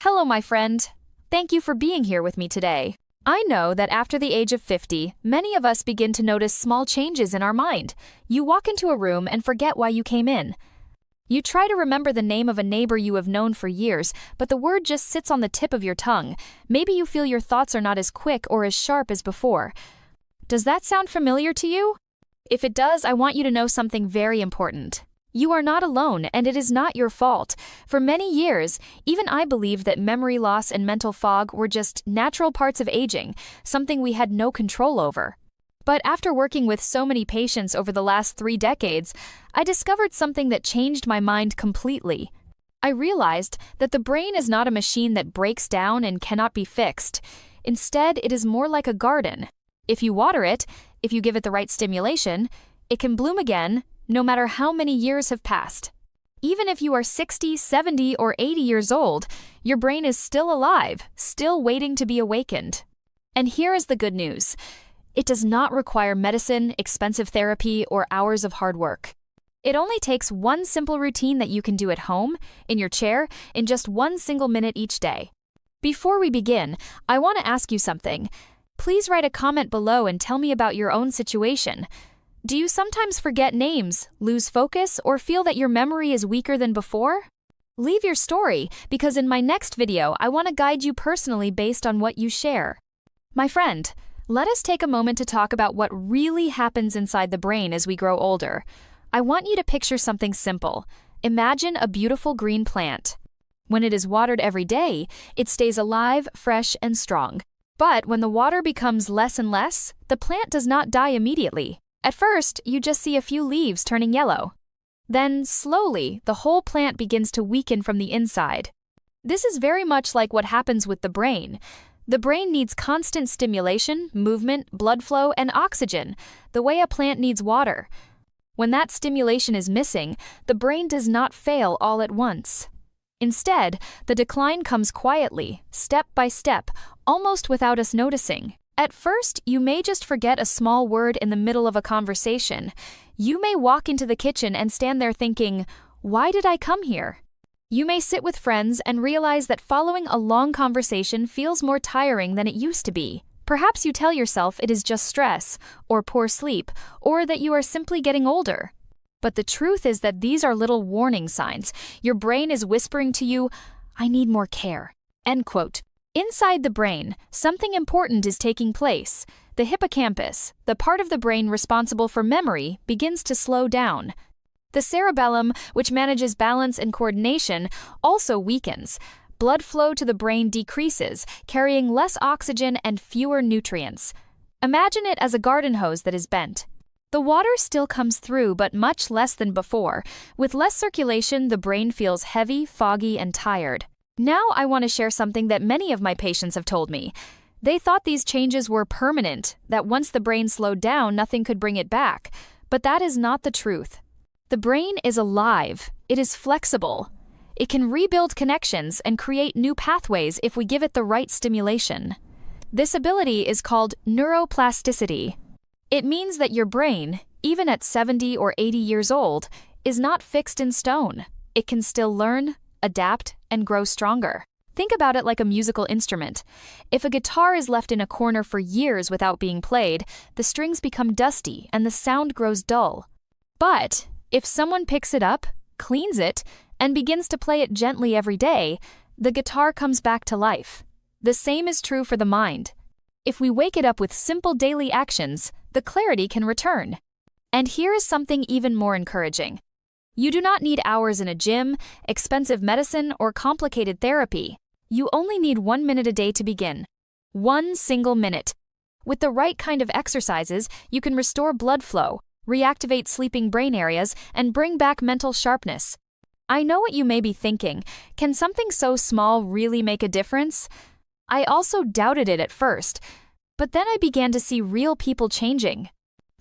Hello, my friend. Thank you for being here with me today. I know that after the age of 50, many of us begin to notice small changes in our mind. You walk into a room and forget why you came in. You try to remember the name of a neighbor you have known for years, but the word just sits on the tip of your tongue. Maybe you feel your thoughts are not as quick or as sharp as before. Does that sound familiar to you? If it does, I want you to know something very important. You are not alone, and it is not your fault. For many years, even I believed that memory loss and mental fog were just natural parts of aging, something we had no control over. But after working with so many patients over the last 3 decades, I discovered something that changed my mind completely. I realized that the brain is not a machine that breaks down and cannot be fixed. Instead, it is more like a garden. If you water it, if you give it the right stimulation, it can bloom again, no matter how many years have passed. Even if you are 60, 70, or 80 years old, your brain is still alive, still waiting to be awakened. And here is the good news. It does not require medicine, expensive therapy, or hours of hard work. It only takes one simple routine that you can do at home, in your chair, in just 1 single minute each day. Before we begin, I want to ask you something. Please write a comment below and tell me about your own situation. Do you sometimes forget names, lose focus, or feel that your memory is weaker than before? Leave your story, because in my next video, I want to guide you personally based on what you share. My friend, let us take a moment to talk about what really happens inside the brain as we grow older. I want you to picture something simple. Imagine a beautiful green plant. When it is watered every day, it stays alive, fresh, and strong. But when the water becomes less and less, the plant does not die immediately. At first, you just see a few leaves turning yellow. Then, slowly, the whole plant begins to weaken from the inside. This is very much like what happens with the brain. The brain needs constant stimulation, movement, blood flow, and oxygen, the way a plant needs water. When that stimulation is missing, the brain does not fail all at once. Instead, the decline comes quietly, step by step, almost without us noticing. At first, you may just forget a small word in the middle of a conversation. You may walk into the kitchen and stand there thinking, "Why did I come here?" You may sit with friends and realize that following a long conversation feels more tiring than it used to be. Perhaps you tell yourself it is just stress, or poor sleep, or that you are simply getting older. But the truth is that these are little warning signs. Your brain is whispering to you, "I need more care." End quote. Inside the brain, something important is taking place. The hippocampus, the part of the brain responsible for memory, begins to slow down. The cerebellum, which manages balance and coordination, also weakens. Blood flow to the brain decreases, carrying less oxygen and fewer nutrients. Imagine it as a garden hose that is bent. The water still comes through, but much less than before. With less circulation, the brain feels heavy, foggy, and tired. Now I want to share something that many of my patients have told me. They thought these changes were permanent, that once the brain slowed down, nothing could bring it back. But that is not the truth. The brain is alive. It is flexible. It can rebuild connections and create new pathways if we give it the right stimulation. This ability is called neuroplasticity. It means that your brain, even at 70 or 80 years old, is not fixed in stone. It can still learn, adapt, and grow stronger. Think about it like a musical instrument. If a guitar is left in a corner for years without being played, the strings become dusty and the sound grows dull. But if someone picks it up, cleans it, and begins to play it gently every day, the guitar comes back to life. The same is true for the mind. If we wake it up with simple daily actions, the clarity can return. And here is something even more encouraging. You do not need hours in a gym, expensive medicine, or complicated therapy. You only need 1 minute a day to begin. 1 single minute. With the right kind of exercises, you can restore blood flow, reactivate sleeping brain areas, and bring back mental sharpness. I know what you may be thinking. Can something so small really make a difference? I also doubted it at first, but then I began to see real people changing.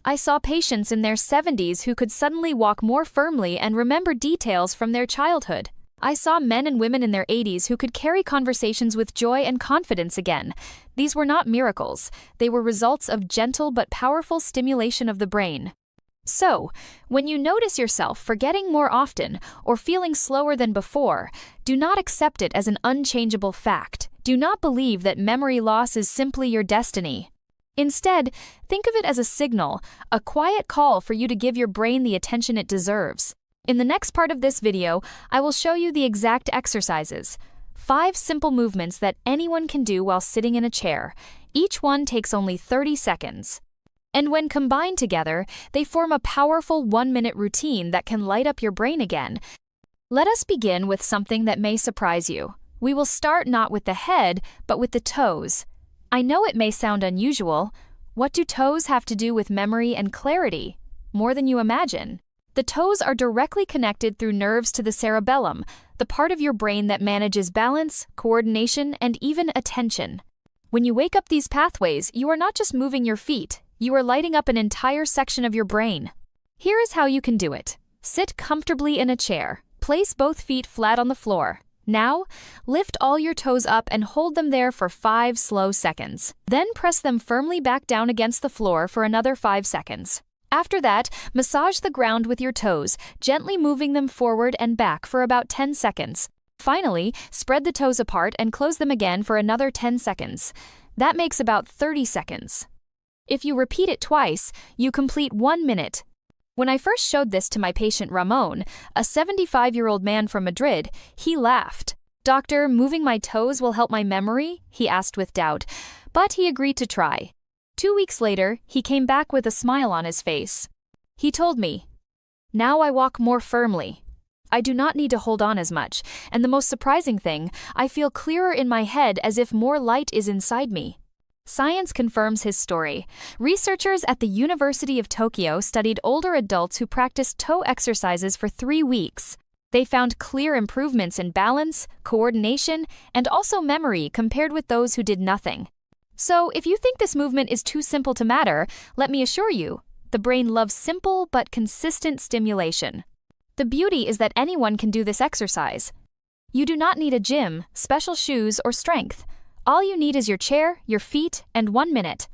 I saw patients in their 70s who could suddenly walk more firmly and remember details from their childhood. I saw men and women in their 80s who could carry conversations with joy and confidence again. These were not miracles. They were results of gentle but powerful stimulation of the brain. So, when you notice yourself forgetting more often or feeling slower than before, do not accept it as an unchangeable fact. Do not believe that memory loss is simply your destiny. Instead, think of it as a signal, a quiet call for you to give your brain the attention it deserves. In the next part of this video, I will show you the exact exercises. 5 simple movements that anyone can do while sitting in a chair. Each one takes only 30 seconds. And when combined together, they form a powerful 1-minute routine that can light up your brain again. Let us begin with something that may surprise you. We will start not with the head, but with the toes. I know it may sound unusual. What do toes have to do with memory and clarity? More than you imagine. The toes are directly connected through nerves to the cerebellum, the part of your brain that manages balance, coordination, and even attention. When you wake up these pathways, you are not just moving your feet, you are lighting up an entire section of your brain. Here is how you can do it. Sit comfortably in a chair. Place both feet flat on the floor. Now, lift all your toes up and hold them there for 5 slow seconds. Then press them firmly back down against the floor for another 5 seconds. After that, massage the ground with your toes, gently moving them forward and back for about 10 seconds. Finally, spread the toes apart and close them again for another 10 seconds. That makes about 30 seconds. If you repeat it twice, you complete 1 minute. When I first showed this to my patient Ramon, a 75-year-old man from Madrid, he laughed. "Doctor, moving my toes will help my memory?" he asked with doubt, but he agreed to try. 2 weeks later, he came back with a smile on his face. He told me, "Now I walk more firmly. I do not need to hold on as much, and the most surprising thing, I feel clearer in my head as if more light is inside me." Science confirms his story. Researchers at the University of Tokyo studied older adults who practiced toe exercises for 3 weeks. They found clear improvements in balance, coordination, and also memory compared with those who did nothing. So, if you think this movement is too simple to matter, let me assure you, the brain loves simple but consistent stimulation. The beauty is that anyone can do this exercise. You do not need a gym, special shoes, or strength. All you need is your chair, your feet, and 1 minute.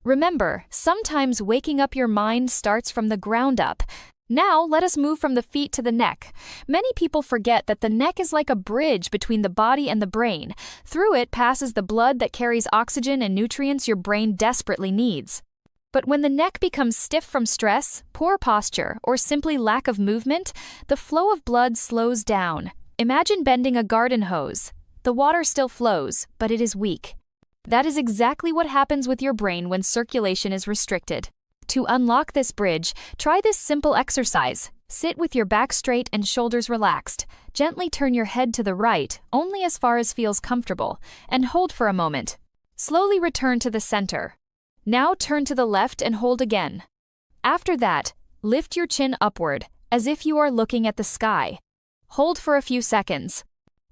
Remember, sometimes waking up your mind starts from the ground up. Now, let us move from the feet to the neck. Many people forget that the neck is like a bridge between the body and the brain. Through it passes the blood that carries oxygen and nutrients your brain desperately needs. But when the neck becomes stiff from stress, poor posture, or simply lack of movement, the flow of blood slows down. Imagine bending a garden hose. The water still flows, but it is weak. That is exactly what happens with your brain when circulation is restricted. To unlock this bridge, try this simple exercise. Sit with your back straight and shoulders relaxed. Gently turn your head to the right, only as far as feels comfortable, and hold for a moment. Slowly return to the center. Now turn to the left and hold again. After that, lift your chin upward, as if you are looking at the sky. Hold for a few seconds.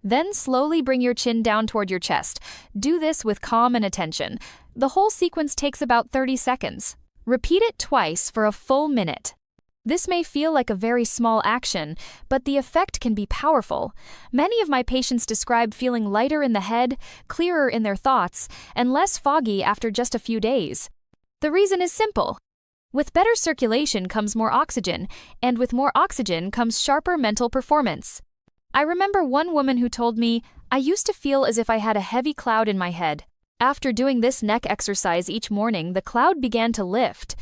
Then slowly bring your chin down toward your chest. Do this with calm and attention. The whole sequence takes about 30 seconds. Repeat it twice for a full minute. This may feel like a very small action, but the effect can be powerful. Many of my patients describe feeling lighter in the head, clearer in their thoughts, and less foggy after just a few days. The reason is simple. With better circulation comes more oxygen, and with more oxygen comes sharper mental performance. I remember one woman who told me, "I used to feel as if I had a heavy cloud in my head. After doing this neck exercise each morning, the cloud began to lift.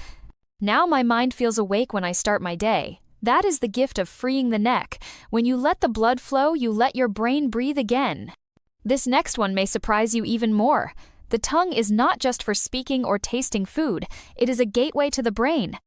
Now my mind feels awake when I start my day." That is the gift of freeing the neck. When you let the blood flow, you let your brain breathe again. This next one may surprise you even more. The tongue is not just for speaking or tasting food, it is a gateway to the brain.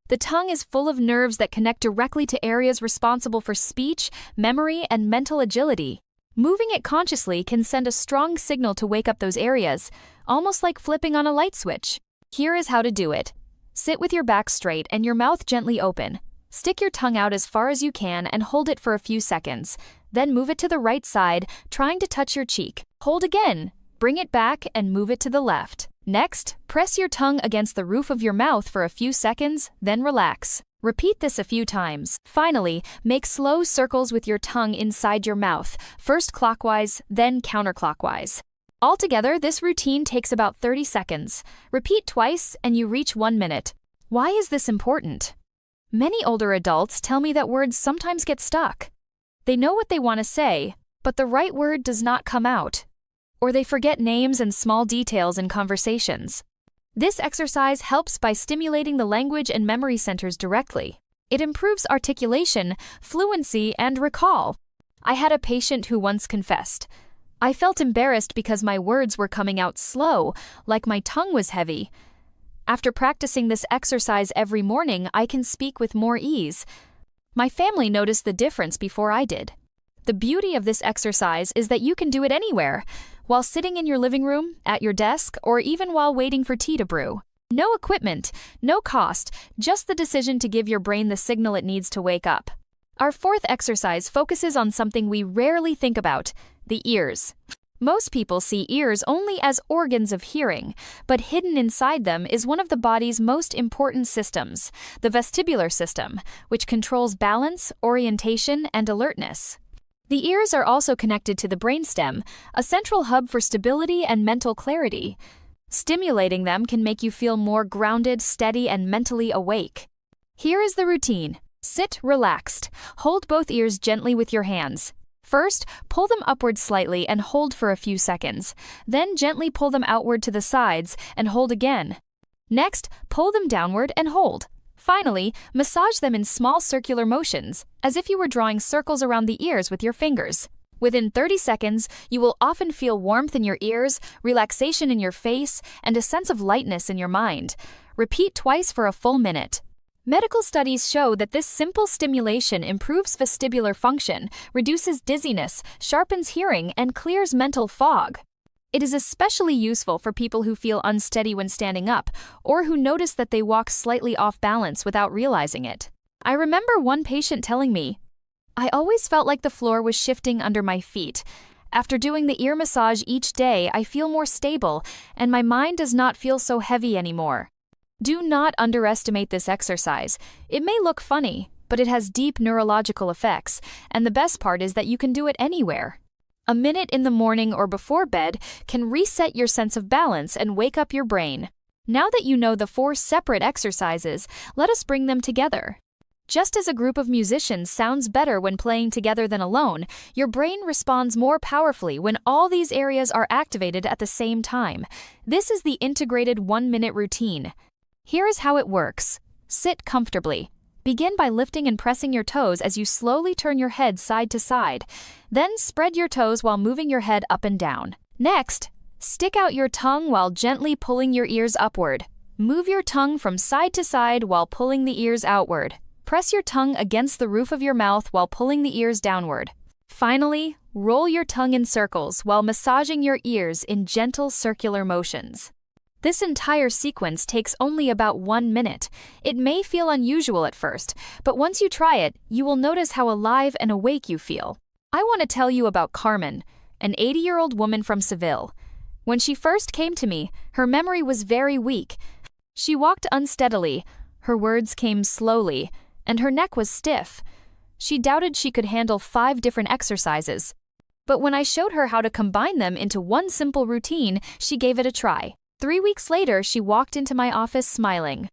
The tongue is full of nerves that connect directly to areas responsible for speech, memory, and mental agility. Moving it consciously can send a strong signal to wake up those areas, almost like flipping on a light switch. Here is how to do it. Sit with your back straight and your mouth gently open. Stick your tongue out as far as you can and hold it for a few seconds. Then move it to the right side, trying to touch your cheek. Hold again. Bring it back and move it to the left. Next, press your tongue against the roof of your mouth for a few seconds, then relax. Repeat this a few times. Finally, make slow circles with your tongue inside your mouth, first clockwise, then counterclockwise. Altogether, this routine takes about 30 seconds. Repeat twice and you reach 1 minute. Why is this important? Many older adults tell me that words sometimes get stuck. They know what they want to say, but the right word does not come out. Or they forget names and small details in conversations. This exercise helps by stimulating the language and memory centers directly. It improves articulation, fluency, and recall. I had a patient who once confessed, "I felt embarrassed because my words were coming out slow, like my tongue was heavy. After practicing this exercise every morning, I can speak with more ease." My family noticed the difference before I did. The beauty of this exercise is that you can do it anywhere, while sitting in your living room, at your desk, or even while waiting for tea to brew. No equipment, no cost, just the decision to give your brain the signal it needs to wake up. Our fourth exercise focuses on something we rarely think about: the ears. Most people see ears only as organs of hearing, but hidden inside them is one of the body's most important systems, the vestibular system, which controls balance, orientation, and alertness. The ears are also connected to the brainstem, a central hub for stability and mental clarity. Stimulating them can make you feel more grounded, steady, and mentally awake. Here is the routine. Sit relaxed. Hold both ears gently with your hands. First, pull them upward slightly and hold for a few seconds. Then gently pull them outward to the sides and hold again. Next, pull them downward and hold. Finally, massage them in small circular motions, as if you were drawing circles around the ears with your fingers. Within 30 seconds, you will often feel warmth in your ears, relaxation in your face, and a sense of lightness in your mind. Repeat twice for a full minute. Medical studies show that this simple stimulation improves vestibular function, reduces dizziness, sharpens hearing, and clears mental fog. It is especially useful for people who feel unsteady when standing up, or who notice that they walk slightly off balance without realizing it. I remember one patient telling me, "I always felt like the floor was shifting under my feet. After doing the ear massage each day, I feel more stable, and my mind does not feel so heavy anymore." Do not underestimate this exercise. It may look funny, but it has deep neurological effects, and the best part is that you can do it anywhere. A minute in the morning or before bed can reset your sense of balance and wake up your brain. Now that you know the 4 separate exercises, let us bring them together. Just as a group of musicians sounds better when playing together than alone, your brain responds more powerfully when all these areas are activated at the same time. This is the integrated 1-minute routine. Here is how it works. Sit comfortably. Begin by lifting and pressing your toes as you slowly turn your head side to side. Then spread your toes while moving your head up and down. Next, stick out your tongue while gently pulling your ears upward. Move your tongue from side to side while pulling the ears outward. Press your tongue against the roof of your mouth while pulling the ears downward. Finally, roll your tongue in circles while massaging your ears in gentle circular motions. This entire sequence takes only about 1 minute. It may feel unusual at first, but once you try it, you will notice how alive and awake you feel. I want to tell you about Carmen, an 80-year-old woman from Seville. When she first came to me, her memory was very weak. She walked unsteadily, her words came slowly, and her neck was stiff. She doubted she could handle 5 different exercises. But when I showed her how to combine them into one simple routine, she gave it a try. 3 weeks later, she walked into my office smiling.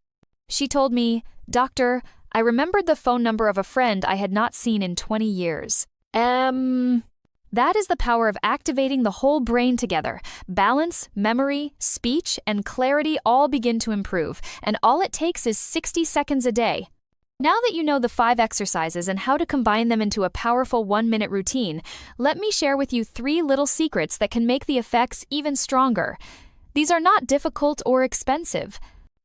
She told me, "Doctor, I remembered the phone number of a friend I had not seen in 20 years. That is the power of activating the whole brain together. Balance, memory, speech, and clarity all begin to improve, and all it takes is 60 seconds a day. Now that you know the 5 exercises and how to combine them into a powerful 1-minute routine, let me share with you 3 little secrets that can make the effects even stronger. These are not difficult or expensive.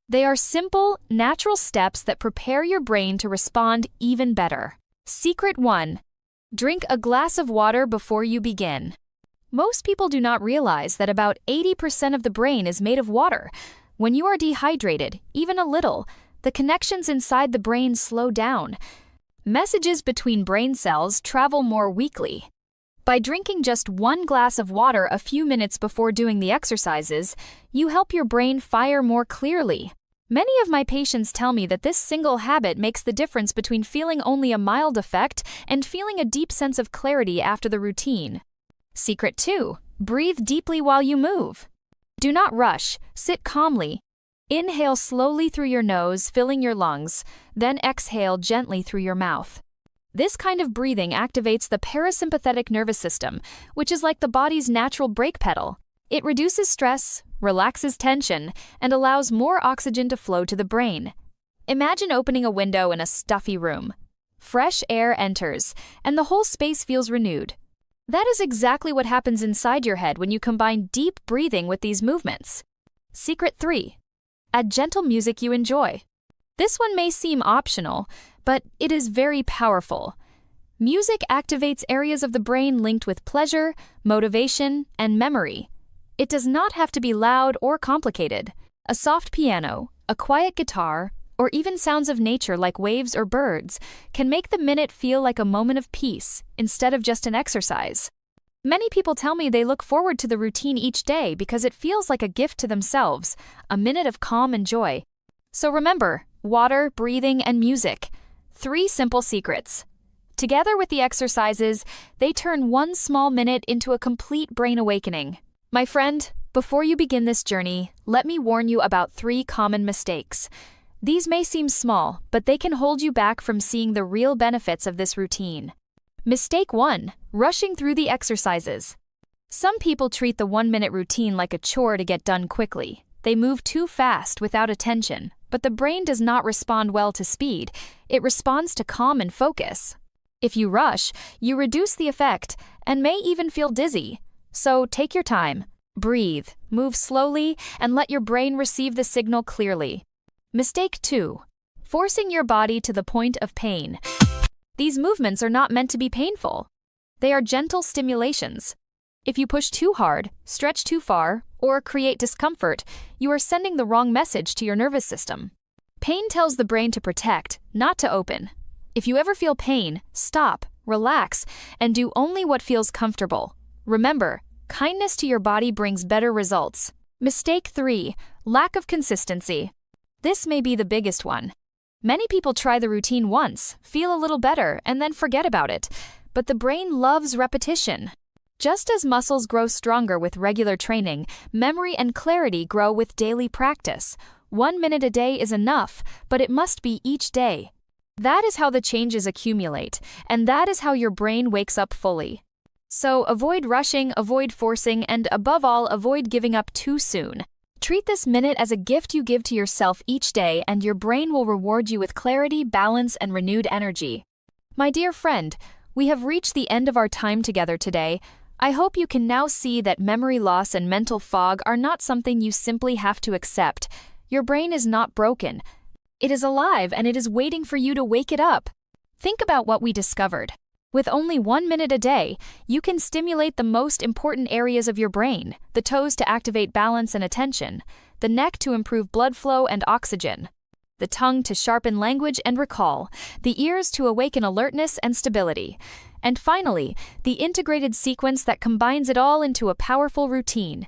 They are simple, natural steps that prepare your brain to respond even better. Secret 1. Drink a glass of water before you begin. Most people do not realize that about 80% of the brain is made of water. When you are dehydrated, even a little, the connections inside the brain slow down. Messages between brain cells travel more weakly. By drinking just 1 glass of water a few minutes before doing the exercises, you help your brain fire more clearly. Many of my patients tell me that this single habit makes the difference between feeling only a mild effect and feeling a deep sense of clarity after the routine. Secret 2. Breathe deeply while you move. Do not rush. Sit calmly. Inhale slowly through your nose, filling your lungs, then exhale gently through your mouth. This kind of breathing activates the parasympathetic nervous system, which is like the body's natural brake pedal. It reduces stress, relaxes tension, and allows more oxygen to flow to the brain. Imagine opening a window in a stuffy room. Fresh air enters, and the whole space feels renewed. That is exactly what happens inside your head when you combine deep breathing with these movements. Secret 3. Add gentle music you enjoy. This one may seem optional, but it is very powerful. Music activates areas of the brain linked with pleasure, motivation, and memory. It does not have to be loud or complicated. A soft piano, a quiet guitar, or even sounds of nature like waves or birds can make the minute feel like a moment of peace instead of just an exercise. Many people tell me they look forward to the routine each day because it feels like a gift to themselves, a minute of calm and joy. So remember, water, breathing, and music. 3 simple secrets. Together with the exercises, they turn one small minute into a complete brain awakening. My friend, before you begin this journey, let me warn you about 3 common mistakes. These may seem small, but they can hold you back from seeing the real benefits of this routine. Mistake 1. Rushing through the exercises. Some people treat the 1-minute routine like a chore to get done quickly. They move too fast without attention, but the brain does not respond well to speed. It responds to calm and focus. If you rush, you reduce the effect and may even feel dizzy. So take your time, breathe, move slowly, and let your brain receive the signal clearly. Mistake 2. Forcing your body to the point of pain. These movements are not meant to be painful. They are gentle stimulations. If you push too hard, stretch too far, or create discomfort, you are sending the wrong message to your nervous system. Pain tells the brain to protect, not to open. If you ever feel pain, stop, relax, and do only what feels comfortable. Remember, kindness to your body brings better results. Mistake 3. Lack of consistency. This may be the biggest one. Many people try the routine once, feel a little better, and then forget about it. But the brain loves repetition. Just as muscles grow stronger with regular training, memory and clarity grow with daily practice. 1 minute a day is enough, but it must be each day. That is how the changes accumulate, and that is how your brain wakes up fully. So avoid rushing, avoid forcing, and above all, avoid giving up too soon. Treat this minute as a gift you give to yourself each day, and your brain will reward you with clarity, balance, and renewed energy. My dear friend, we have reached the end of our time together today. I hope you can now see that memory loss and mental fog are not something you simply have to accept. Your brain is not broken. It is alive, and it is waiting for you to wake it up. Think about what we discovered. With only 1 minute a day, you can stimulate the most important areas of your brain: the toes to activate balance and attention, the neck to improve blood flow and oxygen, the tongue to sharpen language and recall, the ears to awaken alertness and stability, and finally, the integrated sequence that combines it all into a powerful routine.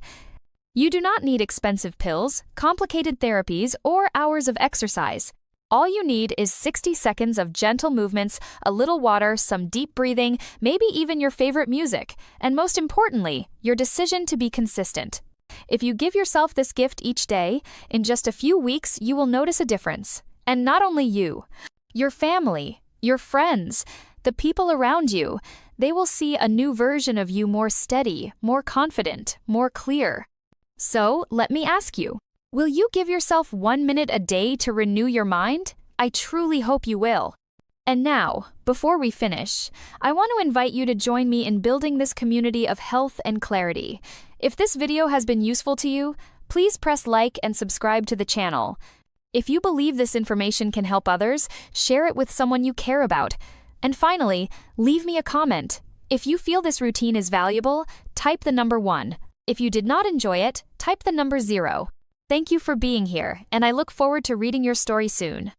You do not need expensive pills, complicated therapies, or hours of exercise. All you need is 60 seconds of gentle movements, a little water, some deep breathing, maybe even your favorite music, and most importantly, your decision to be consistent. If you give yourself this gift each day, in just a few weeks you will notice a difference. And not only you, your family, your friends, the people around you, they will see a new version of you, more steady, more confident, more clear. So, let me ask you, will you give yourself 1 minute a day to renew your mind? I truly hope you will. And now, before we finish, I want to invite you to join me in building this community of health and clarity. If this video has been useful to you, please press like and subscribe to the channel. If you believe this information can help others, share it with someone you care about. And finally, leave me a comment. If you feel this routine is valuable, type the number 1. If you did not enjoy it, type the number 0. Thank you for being here, and I look forward to reading your story soon.